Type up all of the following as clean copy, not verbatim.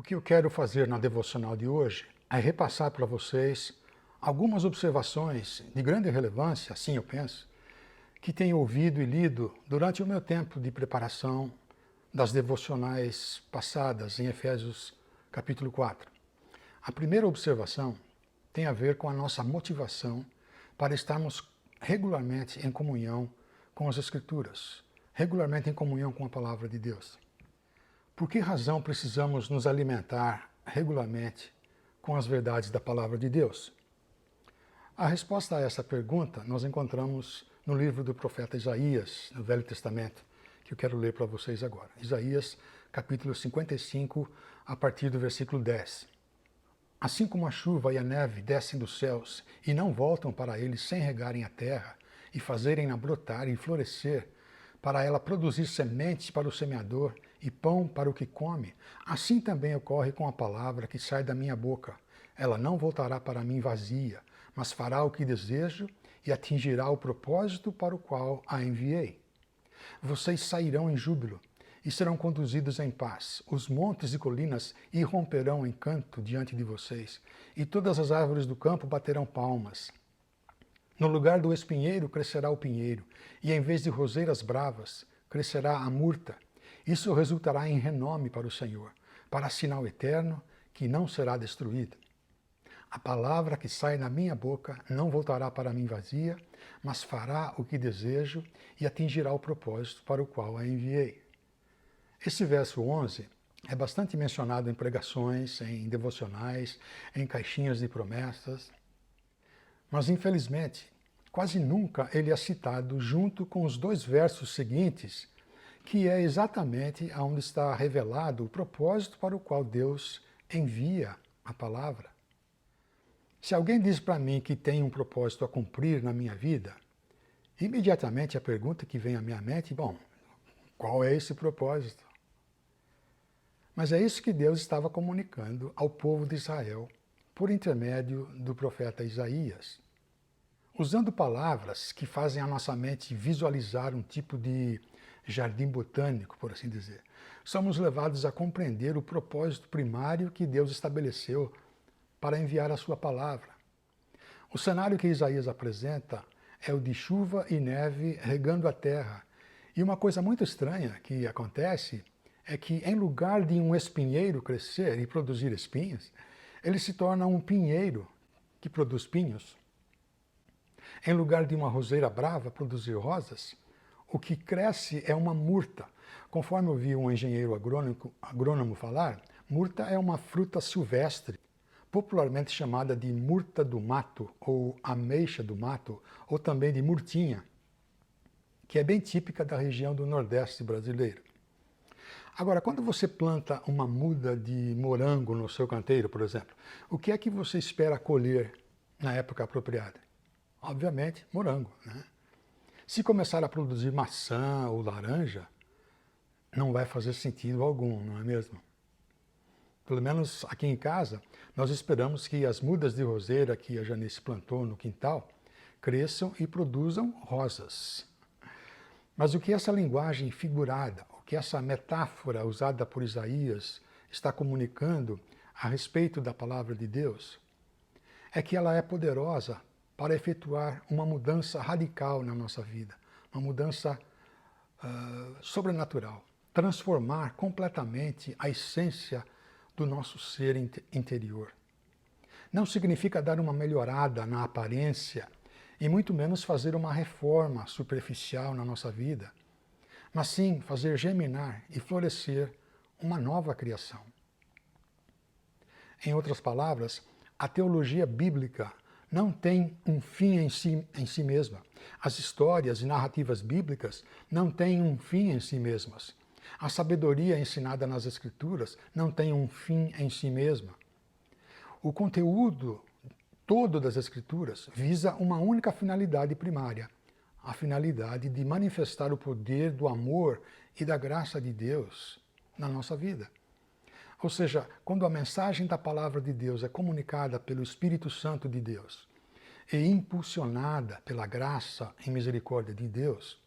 O que eu quero fazer na devocional de hoje é repassar para vocês algumas observações de grande relevância, assim eu penso, que tenho ouvido e lido durante o meu tempo de preparação das devocionais passadas em Efésios capítulo 4. A primeira observação tem a ver com a nossa motivação para estarmos regularmente em comunhão com as Escrituras, regularmente em comunhão com a Palavra de Deus. Por que razão precisamos nos alimentar regularmente com as verdades da Palavra de Deus? A resposta a essa pergunta nós encontramos no livro do profeta Isaías, no Velho Testamento, que eu quero ler para vocês agora. Isaías, capítulo 55, a partir do versículo 10. Assim como a chuva e a neve descem dos céus e não voltam para eles sem regarem a terra e fazerem-na brotar e florescer, para ela produzir sementes para o semeador e pão para o que come, assim também ocorre com a palavra que sai da minha boca. Ela não voltará para mim vazia, mas fará o que desejo e atingirá o propósito para o qual a enviei. Vocês sairão em júbilo e serão conduzidos em paz. Os montes e colinas irromperão em canto diante de vocês, e todas as árvores do campo baterão palmas. No lugar do espinheiro crescerá o pinheiro, e em vez de roseiras bravas, crescerá a murta. Isso resultará em renome para o Senhor, para sinal eterno que não será destruído. A palavra que sai da minha boca não voltará para mim vazia, mas fará o que desejo e atingirá o propósito para o qual a enviei. Esse verso 11 é bastante mencionado em pregações, em devocionais, em caixinhas de promessas, mas infelizmente quase nunca ele é citado junto com os dois versos seguintes, que é exatamente onde está revelado o propósito para o qual Deus envia a palavra. Se alguém diz para mim que tem um propósito a cumprir na minha vida, imediatamente a pergunta que vem à minha mente, bom, qual é esse propósito? Mas é isso que Deus estava comunicando ao povo de Israel por intermédio do profeta Isaías. Usando palavras que fazem a nossa mente visualizar um tipo de jardim botânico, por assim dizer, somos levados a compreender o propósito primário que Deus estabeleceu para enviar a sua palavra. O cenário que Isaías apresenta é o de chuva e neve regando a terra. E uma coisa muito estranha que acontece é que, em lugar de um espinheiro crescer e produzir espinhos, ele se torna um pinheiro que produz pinhos. Em lugar de uma roseira brava produzir rosas, o que cresce é uma murta. Conforme eu vi um engenheiro agrônomo falar, murta é uma fruta silvestre, popularmente chamada de murta do mato, ou ameixa do mato, ou também de murtinha, que é bem típica da região do Nordeste brasileiro. Agora, quando você planta uma muda de morango no seu canteiro, por exemplo, o que é que você espera colher na época apropriada? Obviamente, morango, né? Se começar a produzir maçã ou laranja, não vai fazer sentido algum, não é mesmo? Pelo menos aqui em casa, nós esperamos que as mudas de roseira que a Janice plantou no quintal cresçam e produzam rosas. Mas o que essa linguagem figurada, o que essa metáfora usada por Isaías está comunicando a respeito da palavra de Deus, é que ela é poderosa para efetuar uma mudança radical na nossa vida, uma mudança sobrenatural, transformar completamente a essência do nosso ser interior. Não significa dar uma melhorada na aparência e muito menos fazer uma reforma superficial na nossa vida, mas sim fazer germinar e florescer uma nova criação. Em outras palavras, a teologia bíblica não tem um fim em si mesma. As histórias e narrativas bíblicas não têm um fim em si mesmas. A sabedoria ensinada nas Escrituras não tem um fim em si mesma. O conteúdo todo das Escrituras visa uma única finalidade primária, a finalidade de manifestar o poder do amor e da graça de Deus na nossa vida. Ou seja, quando a mensagem da palavra de Deus é comunicada pelo Espírito Santo de Deus e impulsionada pela graça e misericórdia de Deus,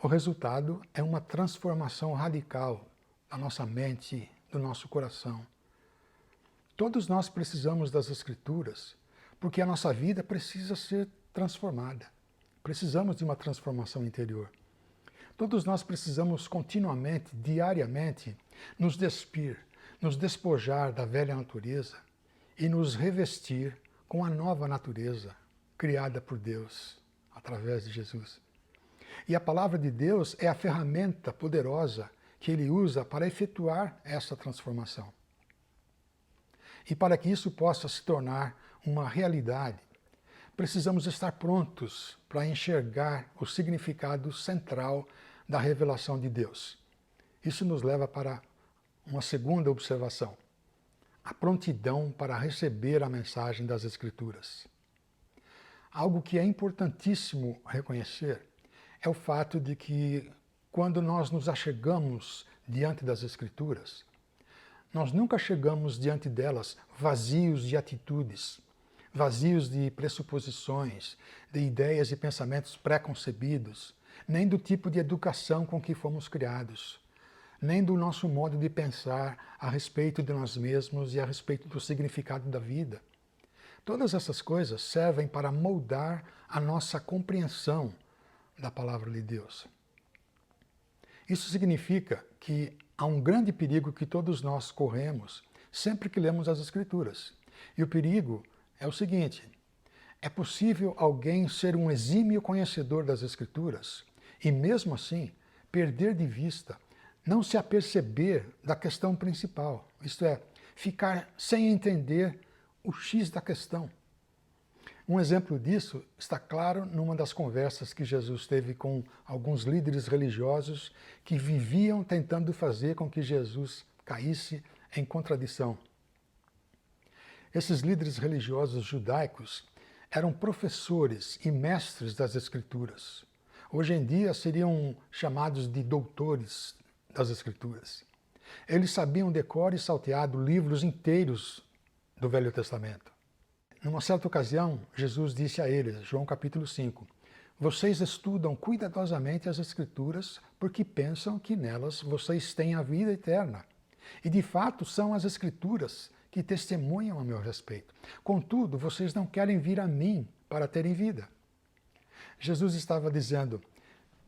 o resultado é uma transformação radical da nossa mente, do nosso coração, Todos nós precisamos das Escrituras, porque a nossa vida precisa ser transformada. Precisamos de uma transformação interior. Todos nós precisamos continuamente, diariamente, nos despir, nos despojar da velha natureza e nos revestir com a nova natureza criada por Deus, através de Jesus. E a palavra de Deus é a ferramenta poderosa que Ele usa para efetuar essa transformação. E para que isso possa se tornar uma realidade, precisamos estar prontos para enxergar o significado central da revelação de Deus. Isso nos leva para uma segunda observação: a prontidão para receber a mensagem das Escrituras. Algo que é importantíssimo reconhecer é o fato de que, quando nós nos achegamos diante das Escrituras, nós nunca chegamos diante delas vazios de atitudes, vazios de pressuposições, de ideias e pensamentos pré-concebidos, nem do tipo de educação com que fomos criados, nem do nosso modo de pensar a respeito de nós mesmos e a respeito do significado da vida. Todas essas coisas servem para moldar a nossa compreensão da palavra de Deus. Isso significa que há um grande perigo que todos nós corremos sempre que lemos as Escrituras. E o perigo é o seguinte: é possível alguém ser um exímio conhecedor das Escrituras e, mesmo assim, perder de vista, não se aperceber da questão principal, isto é, ficar sem entender o X da questão. Um exemplo disso está claro numa das conversas que Jesus teve com alguns líderes religiosos que viviam tentando fazer com que Jesus caísse em contradição. Esses líderes religiosos judaicos eram professores e mestres das Escrituras. Hoje em dia seriam chamados de doutores das Escrituras. Eles sabiam de cor e salteado livros inteiros do Velho Testamento. Numa certa ocasião, Jesus disse a eles, João capítulo 5, vocês estudam cuidadosamente as Escrituras porque pensam que nelas vocês têm a vida eterna. E de fato são as Escrituras que testemunham a meu respeito. Contudo, vocês não querem vir a mim para terem vida. Jesus estava dizendo,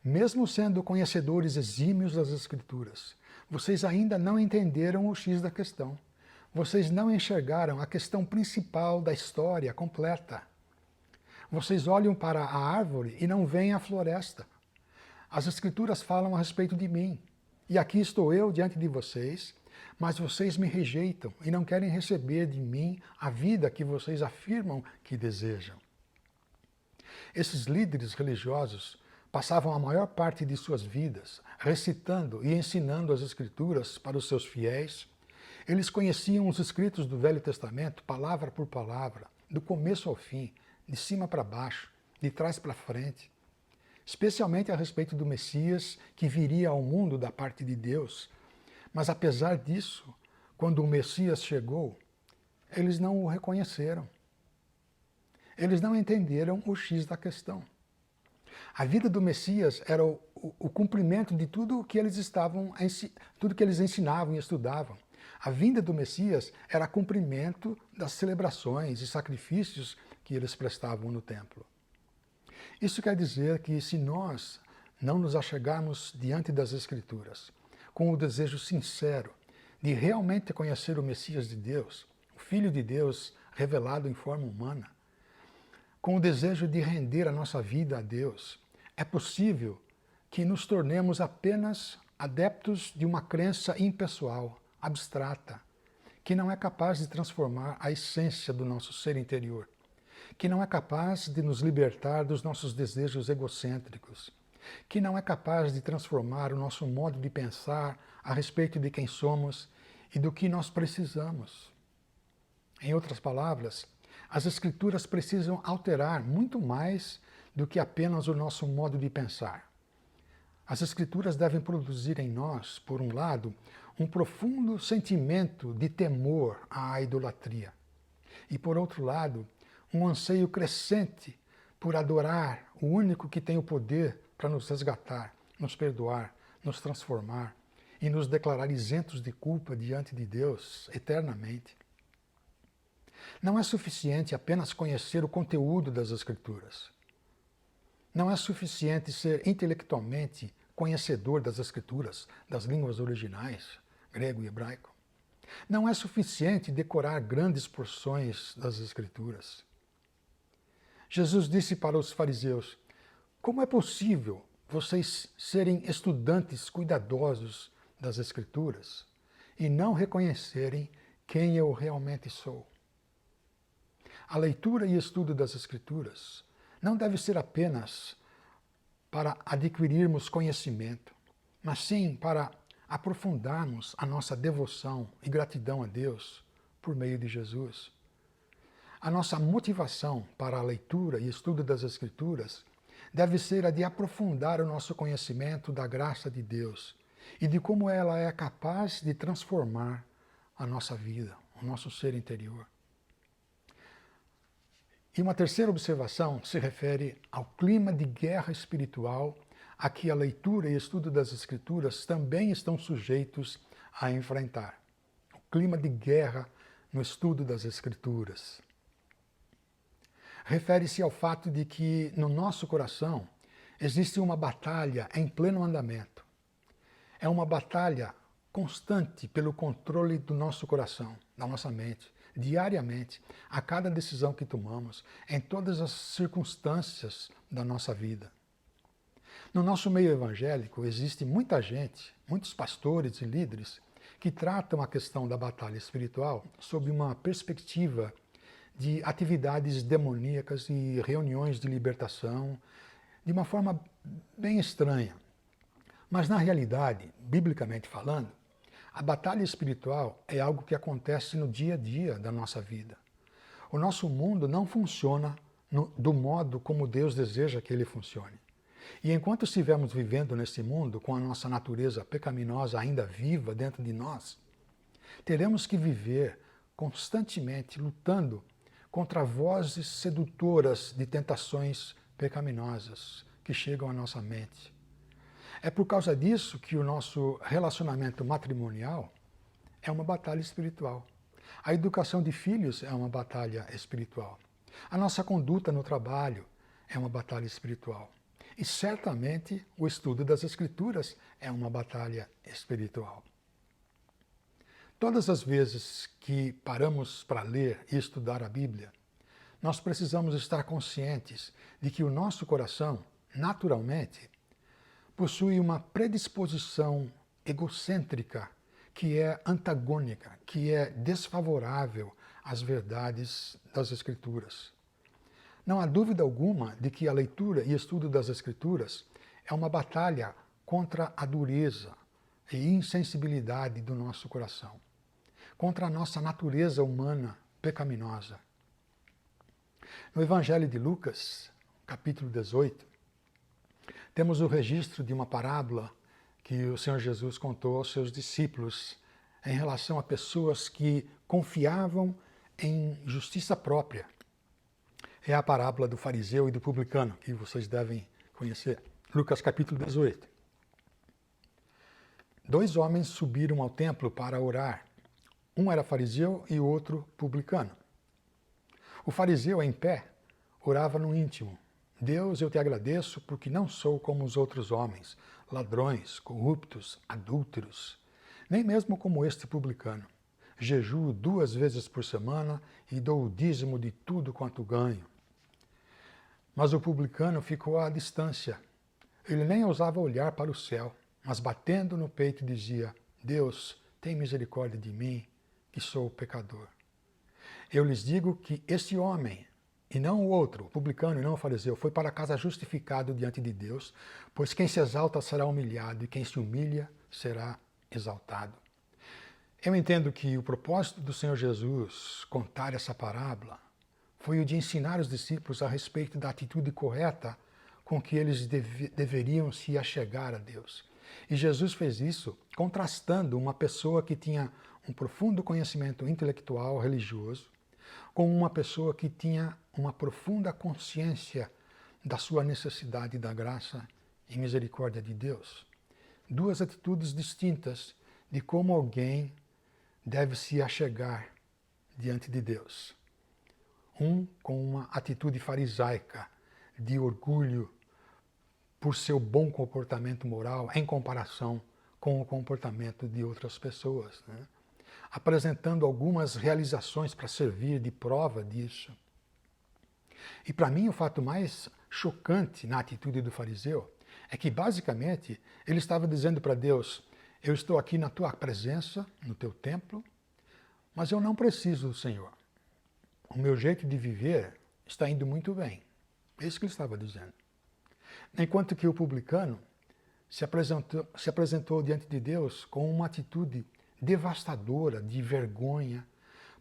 mesmo sendo conhecedores exímios das Escrituras, vocês ainda não entenderam o X da questão. Vocês não enxergaram a questão principal da história completa. Vocês olham para a árvore e não veem a floresta. As Escrituras falam a respeito de mim. E aqui estou eu diante de vocês, mas vocês me rejeitam e não querem receber de mim a vida que vocês afirmam que desejam. Esses líderes religiosos passavam a maior parte de suas vidas recitando e ensinando as Escrituras para os seus fiéis. Eles conheciam os escritos do Velho Testamento, palavra por palavra, do começo ao fim, de cima para baixo, de trás para frente, especialmente a respeito do Messias que viria ao mundo da parte de Deus. Mas apesar disso, quando o Messias chegou, eles não o reconheceram. Eles não entenderam o X da questão. A vida do Messias era o cumprimento de tudo que eles ensinavam e estudavam. A vinda do Messias era cumprimento das celebrações e sacrifícios que eles prestavam no templo. Isso quer dizer que se nós não nos achegarmos diante das Escrituras com o desejo sincero de realmente conhecer o Messias de Deus, o Filho de Deus revelado em forma humana, com o desejo de render a nossa vida a Deus, é possível que nos tornemos apenas adeptos de uma crença impessoal, abstrata, que não é capaz de transformar a essência do nosso ser interior, que não é capaz de nos libertar dos nossos desejos egocêntricos, que não é capaz de transformar o nosso modo de pensar a respeito de quem somos e do que nós precisamos. Em outras palavras, as Escrituras precisam alterar muito mais do que apenas o nosso modo de pensar. As Escrituras devem produzir em nós, por um lado, um profundo sentimento de temor à idolatria. E, por outro lado, um anseio crescente por adorar o único que tem o poder para nos resgatar, nos perdoar, nos transformar e nos declarar isentos de culpa diante de Deus eternamente. Não é suficiente apenas conhecer o conteúdo das Escrituras. Não é suficiente ser intelectualmente conhecedor das Escrituras, das línguas originais, grego e hebraico. Não é suficiente decorar grandes porções das Escrituras. Jesus disse para os fariseus: como é possível vocês serem estudantes cuidadosos das Escrituras e não reconhecerem quem eu realmente sou? A leitura e estudo das Escrituras não deve ser apenas para adquirirmos conhecimento, mas sim para aprofundarmos a nossa devoção e gratidão a Deus por meio de Jesus. A nossa motivação para a leitura e estudo das Escrituras deve ser a de aprofundar o nosso conhecimento da graça de Deus e de como ela é capaz de transformar a nossa vida, o nosso ser interior. E uma terceira observação se refere ao clima de guerra espiritual a que a leitura e estudo das Escrituras também estão sujeitos a enfrentar. O clima de guerra no estudo das Escrituras. Refere-se ao fato de que no nosso coração existe uma batalha em pleno andamento. É uma batalha constante pelo controle do nosso coração, da nossa mente, diariamente, a cada decisão que tomamos, em todas as circunstâncias da nossa vida. No nosso meio evangélico existe muita gente, muitos pastores e líderes, que tratam a questão da batalha espiritual sob uma perspectiva de atividades demoníacas e reuniões de libertação, de uma forma bem estranha. Mas na realidade, biblicamente falando, a batalha espiritual é algo que acontece no dia a dia da nossa vida. O nosso mundo não funciona do modo como Deus deseja que ele funcione. E enquanto estivermos vivendo nesse mundo com a nossa natureza pecaminosa ainda viva dentro de nós, teremos que viver constantemente lutando contra vozes sedutoras de tentações pecaminosas que chegam à nossa mente. É por causa disso que o nosso relacionamento matrimonial é uma batalha espiritual. A educação de filhos é uma batalha espiritual. A nossa conduta no trabalho é uma batalha espiritual. E certamente o estudo das Escrituras é uma batalha espiritual. Todas as vezes que paramos para ler e estudar a Bíblia, nós precisamos estar conscientes de que o nosso coração, naturalmente, possui uma predisposição egocêntrica que é antagônica, que é desfavorável às verdades das Escrituras. Não há dúvida alguma de que a leitura e estudo das Escrituras é uma batalha contra a dureza e insensibilidade do nosso coração, contra a nossa natureza humana pecaminosa. No Evangelho de Lucas, capítulo 18, temos o registro de uma parábola que o Senhor Jesus contou aos seus discípulos em relação a pessoas que confiavam em justiça própria. É a parábola do fariseu e do publicano, que vocês devem conhecer. Lucas capítulo 18. 2 homens subiram ao templo para orar. Um era fariseu e o outro publicano. O fariseu, em pé, orava no íntimo: Deus, eu te agradeço porque não sou como os outros homens, ladrões, corruptos, adúlteros, nem mesmo como este publicano. Jejuo 2 vezes por semana e dou o dízimo de tudo quanto ganho. Mas o publicano ficou à distância. Ele nem ousava olhar para o céu, mas batendo no peito dizia: Deus, tem misericórdia de mim, que sou pecador. Eu lhes digo que este homem, e não o outro, o publicano e não o fariseu, foi para casa justificado diante de Deus, pois quem se exalta será humilhado e quem se humilha será exaltado. Eu entendo que o propósito do Senhor Jesus contar essa parábola foi o de ensinar os discípulos a respeito da atitude correta com que eles deveriam se achegar a Deus. E Jesus fez isso contrastando uma pessoa que tinha um profundo conhecimento intelectual, religioso, com uma pessoa que tinha uma profunda consciência da sua necessidade da graça e misericórdia de Deus. 2 atitudes distintas de como alguém deve se achegar diante de Deus. um com uma atitude farisaica, de orgulho por seu bom comportamento moral em comparação com o comportamento de outras pessoas, né? Apresentando algumas realizações para servir de prova disso. E para mim o fato mais chocante na atitude do fariseu é que basicamente ele estava dizendo para Deus: eu estou aqui na tua presença, no teu templo, mas eu não preciso do Senhor. O meu jeito de viver está indo muito bem. É isso que ele estava dizendo. Enquanto que o publicano se apresentou diante de Deus com uma atitude devastadora, de vergonha,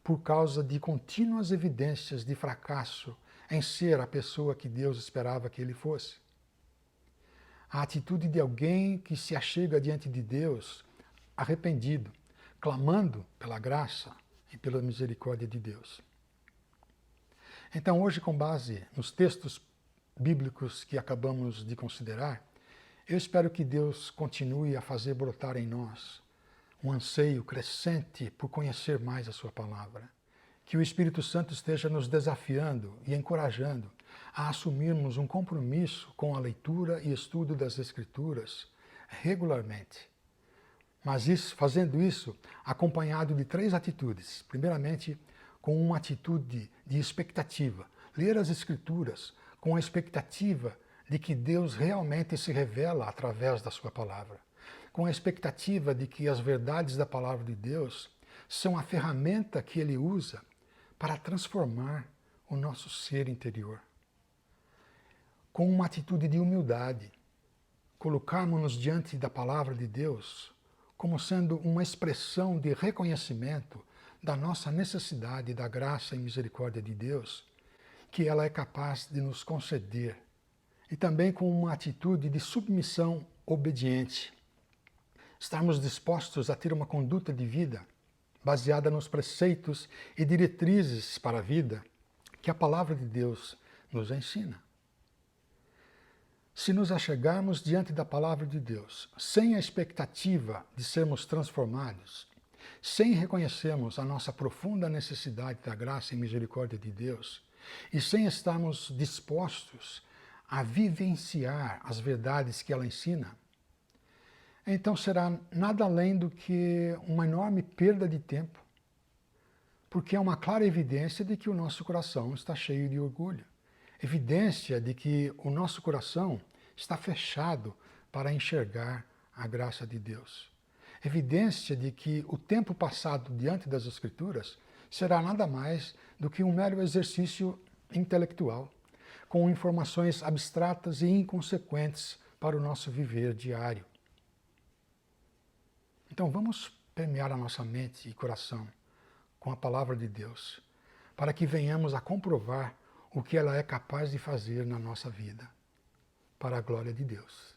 por causa de contínuas evidências de fracasso em ser a pessoa que Deus esperava que ele fosse. A atitude de alguém que se achega diante de Deus arrependido, clamando pela graça e pela misericórdia de Deus. Então, hoje, com base nos textos bíblicos que acabamos de considerar, eu espero que Deus continue a fazer brotar em nós um anseio crescente por conhecer mais a sua palavra. Que o Espírito Santo esteja nos desafiando e encorajando a assumirmos um compromisso com a leitura e estudo das Escrituras regularmente. Mas fazendo isso acompanhado de 3 atitudes. Primeiramente, com uma atitude de expectativa. Ler as Escrituras com a expectativa de que Deus realmente se revela através da sua palavra. Com a expectativa de que as verdades da palavra de Deus são a ferramenta que Ele usa para transformar o nosso ser interior. Com uma atitude de humildade, colocarmos-nos diante da palavra de Deus como sendo uma expressão de reconhecimento da nossa necessidade da graça e misericórdia de Deus, que ela é capaz de nos conceder, e também com uma atitude de submissão obediente. Estarmos dispostos a ter uma conduta de vida baseada nos preceitos e diretrizes para a vida que a palavra de Deus nos ensina. Se nos achegarmos diante da palavra de Deus sem a expectativa de sermos transformados, sem reconhecermos a nossa profunda necessidade da graça e misericórdia de Deus, e sem estarmos dispostos a vivenciar as verdades que ela ensina, então será nada além do que uma enorme perda de tempo, porque é uma clara evidência de que o nosso coração está cheio de orgulho, evidência de que o nosso coração está fechado para enxergar a graça de Deus, evidência de que o tempo passado diante das Escrituras será nada mais do que um mero exercício intelectual, com informações abstratas e inconsequentes para o nosso viver diário. Então vamos permear a nossa mente e coração com a palavra de Deus, para que venhamos a comprovar o que ela é capaz de fazer na nossa vida, para a glória de Deus.